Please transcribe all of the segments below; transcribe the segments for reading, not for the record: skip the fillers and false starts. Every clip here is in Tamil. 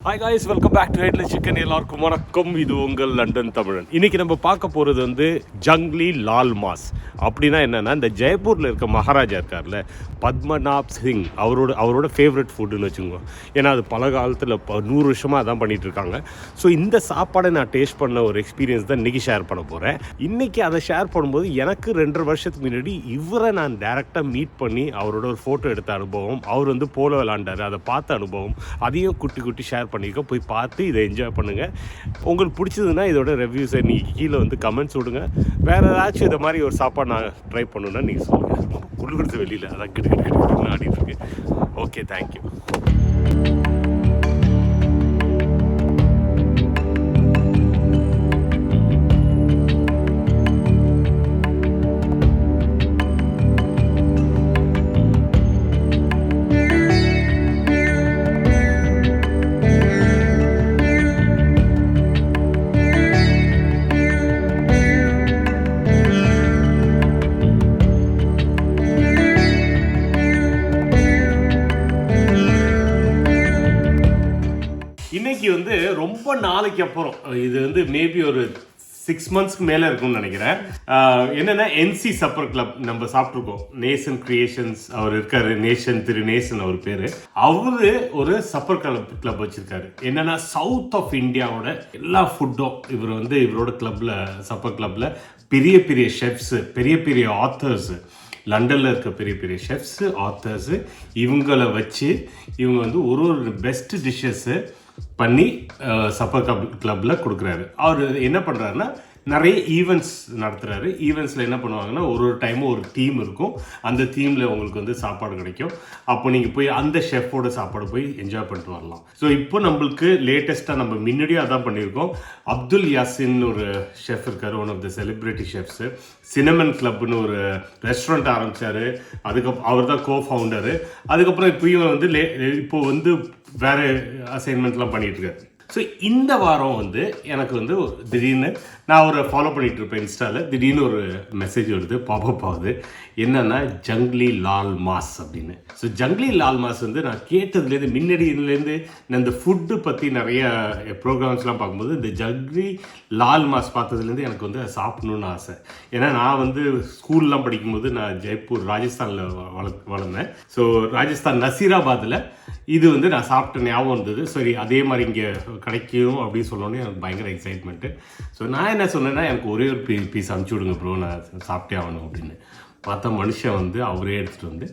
Hi guys, welcome back to ஹெட்ல சிக்கன். எல்லாருக்கும் வணக்கம். இது உங்கள் லண்டன் தமிழன். இன்றைக்கி நம்ம பார்க்க போகிறது வந்து ஜங்லி லால் மாஸ். அப்படின்னா என்னென்னா, இந்த ஜெய்ப்பூரில் இருக்க மகாராஜா இருக்கார்ல, பத்மநாப் சிங், அவரோட ஃபேவரட் ஃபுட்டுன்னு வச்சுக்கோங்க. ஏன்னா அது பல காலத்தில் 100 வருஷமாக அதான் பண்ணிகிட்ருக்காங்க. ஸோ இந்த சாப்பாடை நான் டேஸ்ட் பண்ண ஒரு எக்ஸ்பீரியன்ஸ் தான் இன்றைக்கி ஷேர் பண்ண போகிறேன். இன்றைக்கி அதை ஷேர் பண்ணும்போது எனக்கு 2.5 வருஷத்துக்கு முன்னாடி இவரை நான் டேரெக்டாக மீட் பண்ணி அவரோட ஒரு ஃபோட்டோ எடுத்த அனுபவம், அவர் வந்து போலோ விளாண்டார், அதை பார்த்த அனுபவம், அதையும் குட்டி ஷேர் பண்ணியிருக்கோம். போய் பார்த்து இதை என்ஜாய் பண்ணுங்கள். உங்களுக்கு பிடிச்சதுன்னா இதோட ரிவ்யூஸை நீங்கள் கீழே வந்து கமெண்ட்ஸ் விடுங்க. வேறு ஏதாச்சும் இதை மாதிரி ஒரு சாப்பாடு நான் ட்ரை பண்ணணுன்னா நீங்கள் சொல்லுங்கள். குளிர்கிறது வெளியில் அதான் கிட்டு ஆடிட்டு இருக்கு. Okay, thank you. இன்றைக்கி வந்து ரொம்ப நாளைக்கு அப்புறம், இது வந்து மேபி ஒரு 6 மந்த்ஸ்க்கு மேலே இருக்கும்னு நினைக்கிறேன். என்னென்னா NC சப்பர் கிளப் நம்ம சாப்பிட்ருக்கோம். நேசன் கிரியேஷன்ஸ் அவர் இருக்கார், திரு நேசன் அவர் பேர். அவரு ஒரு சப்பர் கிளப் வச்சுருக்காரு. என்னென்னா சவுத் ஆஃப் இந்தியாவோட எல்லா ஃபுட்டும் இவரோட கிளப்பில், சப்பர் கிளப்பில் பெரிய ஷெஃப்ஸு, பெரிய ஆத்தர்ஸு, லண்டனில் இருக்க பெரிய ஷெஃப்ஸு, ஆத்தர்ஸு, இவங்களை வச்சு இவங்க வந்து ஒரு பெஸ்ட் டிஷ்ஷஸ்ஸு பண்ணி சப்பர் கிளப்பில் கொடுக்குறாரு. அவர் என்ன பண்ணுறாருன்னா, நிறைய ஈவெண்ட்ஸ் நடத்துகிறாரு. ஈவெண்ட்ஸில் என்ன பண்ணுவாங்கன்னா, ஒரு டைமும் ஒரு தீம் இருக்கும். அந்த தீமில் உங்களுக்கு வந்து சாப்பாடு கிடைக்கும். அப்போ நீங்கள் போய் அந்த ஷெஃபோட சாப்பாடு போய் என்ஜாய் பண்ணிட்டு வரலாம். ஸோ இப்போ நம்மளுக்கு லேட்டஸ்ட்டாக நம்ம முன்னாடியே அதான் பண்ணியிருக்கோம். அப்துல் யாசின் ஒரு ஷெஃப் இருக்கார், one of the celebrity chefs. Cinnamon கிளப்னு ஒரு ரெஸ்டாரண்ட் ஆரம்பித்தார். அதுக்கப்புறம் அவர் தான் ஃபவுண்டரு. அதுக்கப்புறம் இப்போ வந்து வேறு அசைன்மெண்ட்லாம் பண்ணிகிட்ருக்காரு. ஸோ இந்த வாரம் வந்து எனக்கு வந்து திடீர்னு நான் அவரை ஃபாலோ பண்ணிகிட்டு இருப்பேன் இன்ஸ்டாவில். திடீர்னு ஒரு மெசேஜ் வருது, பாப்பப் ஆகுது. என்னென்னா ஜங்லி லால் மாஸ் அப்படின்னு. ஸோ ஜங்லி லால் மாஸ் வந்து நான் கேட்டதுலேருந்து, முன்னாடியிலேருந்து நான் இந்த ஃபுட்டு பற்றி நிறைய ப்ரோக்ராம்ஸ்லாம் பார்க்கும்போது இந்த ஜங்லி லால் மாஸ் பார்த்ததுலேருந்து எனக்கு வந்து சாப்பிடணுன்னு ஆசை. ஏன்னா நான் வந்து ஸ்கூல்லாம் படிக்கும்போது நான் ஜெய்ப்பூர், ராஜஸ்தானில் வளர்ந்தேன். ஸோ ராஜஸ்தான் நசீராபாத்தில் இது வந்து நான் சாப்பிட்ட ஞாபகம் இருந்தது. சரி, அதே மாதிரி இங்கே கிடைக்கும் அப்படின்னு சொன்னோன்னே எனக்கு பயங்கர எக்ஸைட்மெண்ட்டு. ஸோ நான் என்ன சொன்னேன்னா, எனக்கு ஒரே ஒரு பீஸ் அனுப்பிச்சி விடுங்க ப்ரோ, நான் சாப்பிட்டே ஆகணும் அப்படின்னு. பார்த்தா மனுஷன் வந்து அவரே எடுத்துகிட்டு வந்து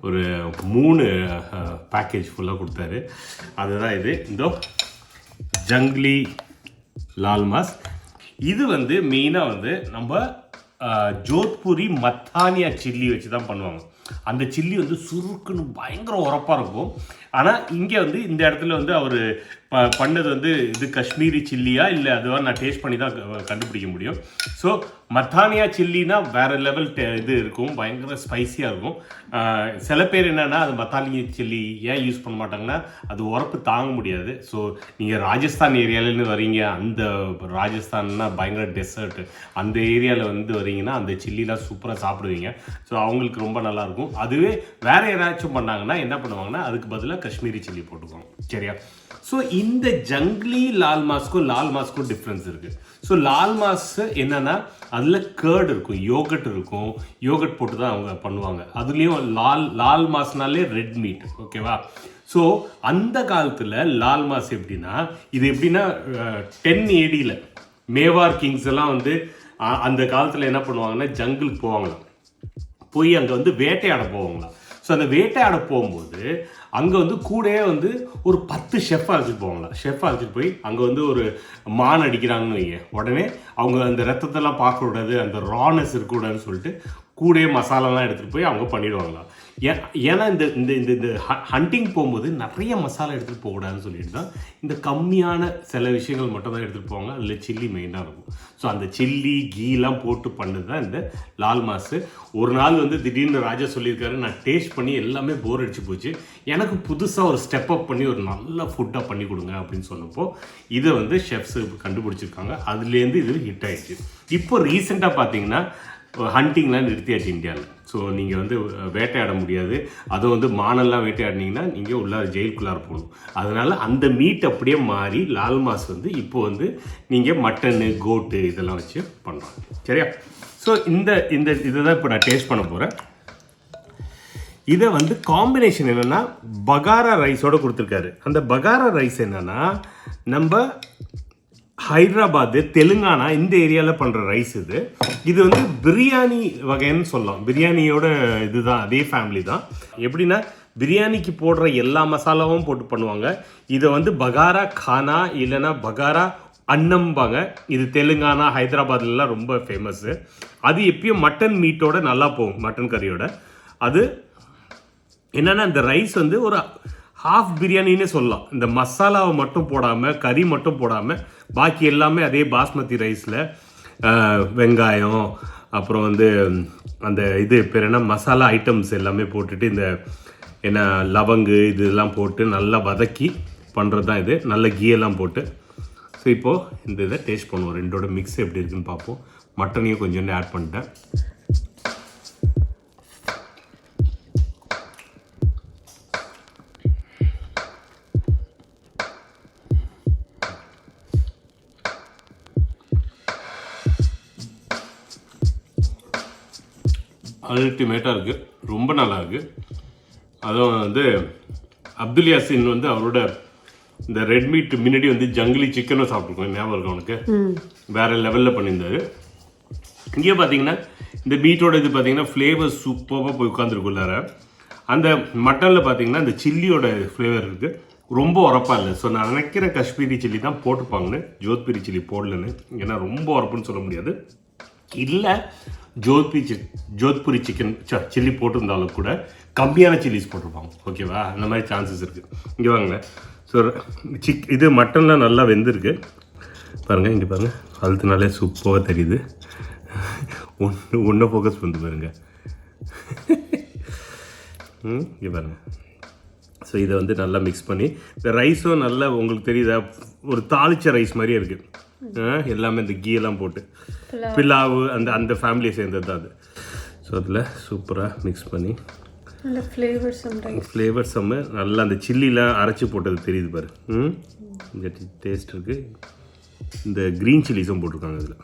ஒரு 3 பேக்கேஜ் ஃபுல்லாக கொடுத்தாரு. அதுதான் இது, இந்த ஜங்லி லால் மாஸ். இது வந்து மெயினாக வந்து நம்ம ஜோத்பூரி மத்தானியா சில்லி வச்சு தான் பண்ணுவாங்க. அந்த சில்லி வந்து சுருக்குன்னு பயங்கர உரப்பாக இருக்கும். ஆனால் இங்கே வந்து இந்த இடத்துல வந்து அவர் பண்ணது வந்து இது காஷ்மீரி சில்லியா இல்லை அதுவாக நான் டேஸ்ட் பண்ணி தான் கண்டுபிடிக்க முடியும். ஸோ மத்தானியா சில்லினா வேறு லெவல் இது இருக்கும், பயங்கர ஸ்பைஸியாக இருக்கும். சில பேர் என்னென்னா, அது மத்தானியா சில்லி ஏன் யூஸ் பண்ண மாட்டாங்கன்னா, அது உரப்பு தாங்க முடியாது. ஸோ நீங்கள் ராஜஸ்தான் ஏரியாவிலேருந்து வரீங்க, அந்த ராஜஸ்தான்னா பயங்கர டெசர்ட்டு, அந்த ஏரியாவில் வந்து வரீங்கன்னா அந்த சில்லிலாம் சூப்பராக சாப்பிடுவீங்க. ஸோ அவங்களுக்கு ரொம்ப நல்லாயிருக்கும். அதுவே வேறு யாராச்சும் பண்ணாங்கன்னா என்ன பண்ணுவாங்கன்னா, அதுக்கு பதிலாக காஷ்மீரி சில்லி போட்டுக்குவாங்க. சரியா? ஸோ இந்த ஜங்லி லால் மாஸ்க்கும் டிஃப்ரென்ஸ் இருக்குது. ஸோ லால் மாஸ் என்னென்னா, அதில் கேர்டு இருக்கும், யோகட் இருக்கும். யோகட் போட்டு தான் அவங்க பண்ணுவாங்க. அதுலேயும் லால் மாஸ்னாலே ரெட் மீட். ஓகேவா? ஸோ அந்த காலத்தில் லால் மாஸ் எப்படின்னா, இது எப்படின்னா 10 ADயில் மேவார் கிங்ஸ் எல்லாம் வந்து அந்த காலத்தில் என்ன பண்ணுவாங்கன்னா, ஜங்கிளுக்கு போவாங்களாம். போய் அங்கே வந்து வேட்டையாட போவாங்களாம். ஸோ அந்த வேட்டையாட போகும்போது அங்கே வந்து கூடயே வந்து ஒரு 10 ஷெஃப் அழைச்சிட்டு போவாங்களாம். ஷெஃப் அழைச்சிட்டு போய் அங்கே வந்து ஒரு மான் அடிக்கிறாங்கன்னு வைங்க, உடனே அவங்க அந்த ரத்தத்தெல்லாம் பார்க்கக்கூடாது, அந்த ரானஸ் இருக்கக்கூடாதுன்னு சொல்லிட்டு கூடயே மசாலாலாம் எடுத்துகிட்டு போய் அவங்க பண்ணிடுவாங்களாம். ஏன்னா இந்த இந்த இந்த ஹண்டிங் போகும்போது நிறைய மசாலா எடுத்துகிட்டு போகக்கூடாதுன்னு சொல்லிட்டு தான் இந்த கம்மியான சில விஷயங்கள் மட்டும் தான் எடுத்துகிட்டு போவாங்க. அதில் சில்லி மெயினாக இருக்கும். ஸோ அந்த சில்லி கீலாம் போட்டு பண்ணது தான் இந்த லால் மாஸ். ஒரு நாள் வந்து திடீர்னு ராஜா சொல்லியிருக்காரு, நான் டேஸ்ட் பண்ணி எல்லாமே போர் அடிச்சு போச்சு, எனக்கு புதுசாக ஒரு ஸ்டெப் அப் பண்ணி ஒரு நல்ல ஃபுட்டாக பண்ணி கொடுங்க அப்படின்னு சொன்னப்போ இதை வந்து ஷெஃப்ஸு கண்டுபிடிச்சிருக்காங்க. அதுலேருந்து இது ஹிட் ஆகிடுச்சு. இப்போ ரீசெண்டாக பார்த்தீங்கன்னா ஹண்டிங்லாம் நிறுத்தியாச்சு இந்தியாவில். ஸோ நீங்கள் வந்து வேட்டையாட முடியாது. அதுவும் வந்து மானெல்லாம் வேட்டையாடினீங்கன்னா நீங்கள் உள்ளார ஜெயிலுக்குள்ளார போகணும். அதனால் அந்த மீட் அப்படியே மாறி லால் மாஸ் வந்து இப்போ வந்து நீங்கள் மட்டனு கோட்டு இதெல்லாம் வச்சு பண்ணுறோம். சரியா? ஸோ இந்த இதை தான் இப்போ நான் டேஸ்ட் பண்ண போகிறேன். இதை வந்து காம்பினேஷன் என்னென்னா பகாரா ரைஸோடு கொடுத்துருக்காரு. அந்த பகாரா ரைஸ் என்னென்னா நம்ம ஹைதராபாத்து தெலுங்கானா இந்த ஏரியாவில் பண்ணுற ரைஸ் இது வந்து பிரியாணி வகைன்னு சொல்லலாம். பிரியாணியோட இதுதான், அதே ஃபேமிலி தான். எப்படின்னா பிரியாணிக்கு போடுற எல்லா மசாலாவும் போட்டு பண்ணுவாங்க. இதை வந்து பகாரா கானா இல்லைன்னா பகாரா அன்னம்பாங்க. இது தெலுங்கானா ஹைதராபாத்லாம் ரொம்ப ஃபேமஸ்ஸு. அது எப்பயும் மட்டன் மீட்டோட நல்லா போகும், மட்டன் கறியோட. அது என்னென்னா இந்த ரைஸ் வந்து ஒரு ஹாஃப் பிரியாணின்னே சொல்லலாம். இந்த மசாலாவை மட்டும் போடாமல், கறி மட்டும் போடாமல், பாக்கி எல்லாமே அதே பாஸ்மதி ரைஸில் வெங்காயம், அப்புறம் வந்து அந்த இது பேர் என்ன மசாலா ஐட்டம்ஸ் எல்லாமே போட்டுட்டு இந்த என்ன லவங்கு இதெல்லாம் போட்டு நல்லா வதக்கி பண்ணுறது தான் இது. நல்ல கீயெல்லாம் போட்டு. ஸோ இப்போது இந்த இதை டேஸ்ட் பண்ணுவோம். ரெண்டோட மிக்ஸ் எப்படி இருக்குன்னு பார்ப்போம். மட்டனையும் கொஞ்சம் ஆட் பண்ணிட்டேன். அல்டிமேட்டாக இருக்குது, ரொம்ப நல்லா இருக்குது. அதுவும் வந்து அப்துல் யாசின் வந்து அவரோட இந்த ரெட் மீட் முன்னாடி வந்து ஜங்கிலி சிக்கனும் சாப்பிட்ருக்கோம், ஞாபகம் இருக்கும் அவனுக்கு. வேறு லெவலில் பண்ணியிருந்தாரு. இங்கே பார்த்தீங்கன்னா இந்த மீட்டோட இது பார்த்தீங்கன்னா ஃப்ளேவர் சூப்பராக போய் உட்காந்துருக்குள்ளார. அந்த மட்டனில் பார்த்தீங்கன்னா இந்த சில்லியோட ஃப்ளேவர் இருக்குது, ரொம்ப உரப்பாக இல்லை. ஸோ நான் நினைக்கிறேன் காஷ்மீரி சில்லி தான் போட்டிருப்பாங்கன்னு, ஜோத்பூரி சில்லி போடலன்னு. ஏன்னா ரொம்ப உரப்புன்னு சொல்ல முடியாது. இல்லை ஜோத்பூரி சிக்கன் சில்லி போட்டிருந்தாலும் கூட கம்மியான சில்லிஸ் போட்டிருப்பாங்க. ஓகேவா? அந்த மாதிரி சான்சஸ் இருக்குது. இங்கே வாங்க. ஸோ இது மட்டன்லாம் நல்லா வெந்திருக்கு பாருங்கள். இங்கே பாருங்கள், அழுத்தினாலே சூப்பராக தெரியுது. ஒன்று ஃபோக்கஸ் பண்ணி பாருங்கள். இங்கே பாருங்கள். ஸோ இதை வந்து நல்லா மிக்ஸ் பண்ணி இந்த ரைஸும் நல்லா உங்களுக்கு தெரியுதா, ஒரு தாளிச்ச ரைஸ் மாதிரியே இருக்குது. எல்லாமே இந்த கீயெல்லாம் போட்டு பிலாவு அந்த ஃபேமிலியை சேர்ந்தது தான் அது. ஸோ அதில் சூப்பராக மிக்ஸ் பண்ணி ஃப்ளேவர் செம்ம நல்லா அந்த சில்லிலாம் அரைச்சி போட்டது தெரியுது பாரு. இந்த டேஸ்ட் இருக்குது. இந்த க்ரீன் சில்லிஸும் போட்டிருக்காங்க அதில்.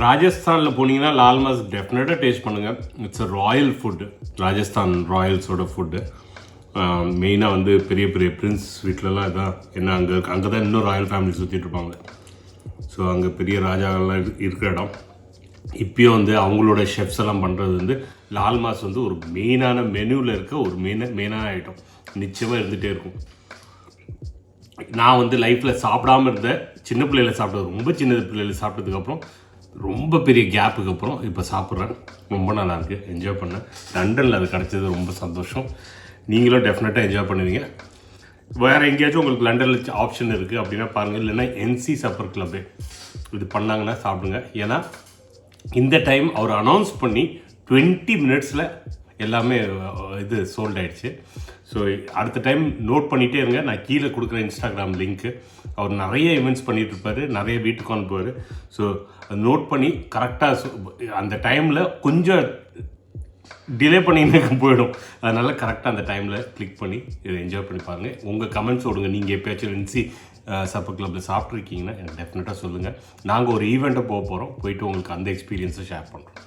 ராஜஸ்தானில் போனீங்கன்னா லால் மாஸ் டெஃபினட்டாக டேஸ்ட் பண்ணுங்கள். It's a royal food, Rajasthan ராயல்ஸோட ஃபுட்டு. மெயினாக வந்து பெரிய பெரிய பிரின்ஸ் வீட்டிலலாம் இதான் என்ன அங்கே தான் இன்னும் ராயல் ஃபேமிலி சுற்றிட்டுருப்பாங்க. ஸோ அங்கே பெரிய ராஜாக்கள்லாம் இருக்கிற இடம். இப்போயும் வந்து அவங்களோட ஷெஃப்ஸ் எல்லாம் பண்ணுறது வந்து லால் மாஸ் வந்து ஒரு மெயினான மெனுவில் இருக்க ஒரு மெயினான ஐட்டம். நிச்சயமாக இருந்துகிட்டே இருக்கும். நான் வந்து லைஃப்பில் சாப்பிடாமல் இருந்தேன். சின்ன பிள்ளையில் சாப்பிட்டது, ரொம்ப சின்ன பிள்ளையில் சாப்பிட்டதுக்கப்புறம் ரொம்ப பெரிய கேப்புக்கு அப்புறம் இப்போ சாப்பிட்றேன். ரொம்ப நல்லாயிருக்கு, என்ஜாய் பண்ணேன். லண்டனில் அது கிடச்சது ரொம்ப சந்தோஷம். நீங்களும் டெஃபினட்டாக என்ஜாய் பண்ணுவீங்க. வேறு எங்கேயாச்சும் உங்களுக்கு லண்டனில் ஆப்ஷன் இருக்குது அப்படின்னா பாருங்கள். இல்லைன்னா என்சி சப்பர் கிளப்பு இது பண்ணாங்கன்னா சாப்பிடுங்க. ஏன்னா இந்த டைம் அவர் அனௌன்ஸ் பண்ணி 20 மினிட்ஸில் எல்லாமே இது சோல்ட் ஆகிடுச்சு. ஸோ அடுத்த டைம் நோட் பண்ணிகிட்டே இருங்க. நான் கீழே கொடுக்குற இன்ஸ்டாகிராம் லிங்க்கு. அவர் நிறைய ஈவெண்ட்ஸ் பண்ணிகிட்ருப்பார், நிறைய வீட்டுக்கு அனுப்புவார். ஸோ நோட் பண்ணி கரெக்டாக அந்த டைமில் கொஞ்சம் டிலே பண்ணின்னு போயிடும். அதனால் கரெக்டாக அந்த டைமில் கிளிக் பண்ணி இதை என்ஜாய் பண்ணி பாருங்கள். உங்கள் கமெண்ட்ஸ் விடுங்க. நீங்கள் எப்போயாச்சும் என்சி சப்பர் கிளப்பில் சாப்பிட்ருக்கீங்கன்னா எனக்கு டெஃபினட்டாக சொல்லுங்கள். நாங்கள் ஒரு ஈவெண்ட்டை போக போகிறோம், போயிட்டு உங்களுக்கு அந்த எக்ஸ்பீரியன்ஸை ஷேர் பண்ணுறோம்.